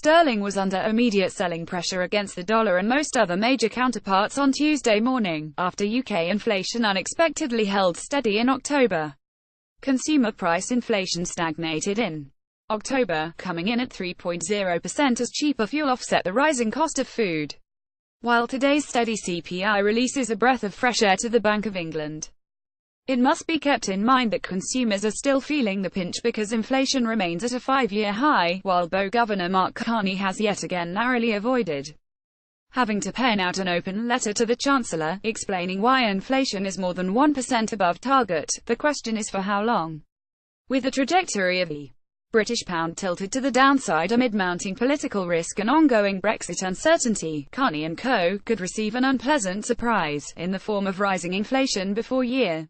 sterling was under immediate selling pressure against the dollar and most other major counterparts on Tuesday morning, after UK inflation unexpectedly held steady in October. Consumer price inflation stagnated in October, coming in at 3.0% as cheaper fuel offset the rising cost of food. While today's steady CPI releases a breath of fresh air to the Bank of England, it must be kept in mind that consumers are still feeling the pinch because inflation remains at a 5-year high, while Governor Mark Carney has yet again narrowly avoided having to pen out an open letter to the Chancellor, explaining why inflation is more than 1% above target. The question is for how long. With the trajectory of the British pound tilted to the downside amid mounting political risk and ongoing Brexit uncertainty, Carney and Co. could receive an unpleasant surprise, in the form of rising inflation before year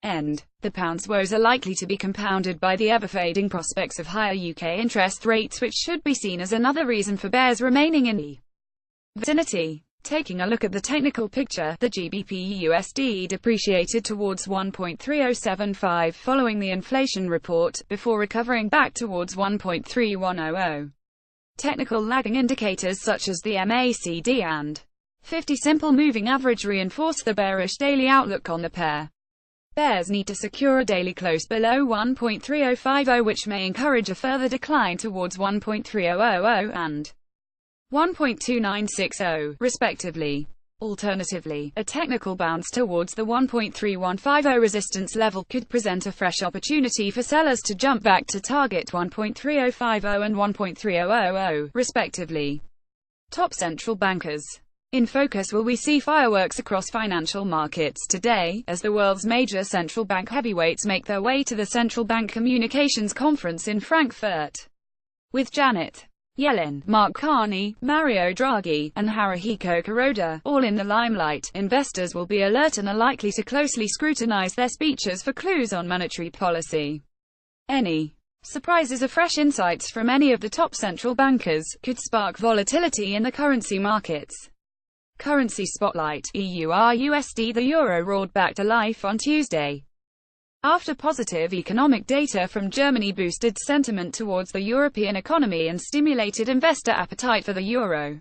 end. The pound's woes are likely to be compounded by the ever-fading prospects of higher UK interest rates, which should be seen as another reason for bears remaining in the vicinity. Taking a look at the technical picture, the GBP/USD depreciated towards 1.3075 following the inflation report, before recovering back towards 1.3100. Technical lagging indicators such as the MACD and 50 simple moving average reinforce the bearish daily outlook on the pair. Bears need to secure a daily close below 1.3050, which may encourage a further decline towards 1.3000 and 1.2960, respectively. Alternatively, a technical bounce towards the 1.3150 resistance level could present a fresh opportunity for sellers to jump back to target 1.3050 and 1.3000, respectively. Top central bankers. In focus, will we see fireworks across financial markets today, as the world's major central bank heavyweights make their way to the Central Bank Communications Conference in Frankfurt? With Janet Yellen, Mark Carney, Mario Draghi, and Haruhiko Kuroda, all in the limelight, investors will be alert and are likely to closely scrutinize their speeches for clues on monetary policy. Any surprises or fresh insights from any of the top central bankers could spark volatility in the currency markets. Currency spotlight: EUR/USD. The euro roared back to life on Tuesday, after positive economic data from Germany boosted sentiment towards the European economy and stimulated investor appetite for the euro.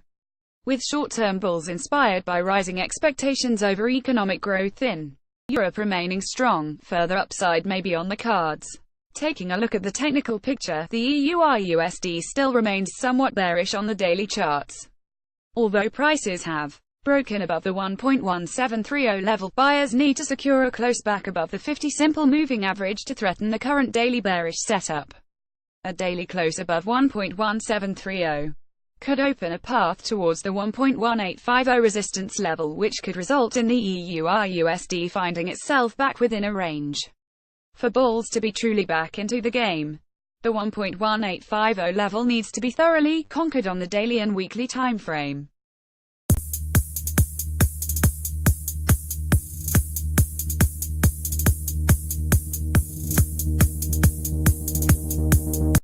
With short-term bulls inspired by rising expectations over economic growth in Europe remaining strong, further upside may be on the cards. Taking a look at the technical picture, the EUR/USD still remains somewhat bearish on the daily charts. Although prices have broken above the 1.1730 level, buyers need to secure a close back above the 50 simple moving average to threaten the current daily bearish setup. A daily close above 1.1730 could open a path towards the 1.1850 resistance level, which could result in the EUR/USD finding itself back within a range. For bulls to be truly back into the game, the 1.1850 level needs to be thoroughly conquered on the daily and weekly time frame.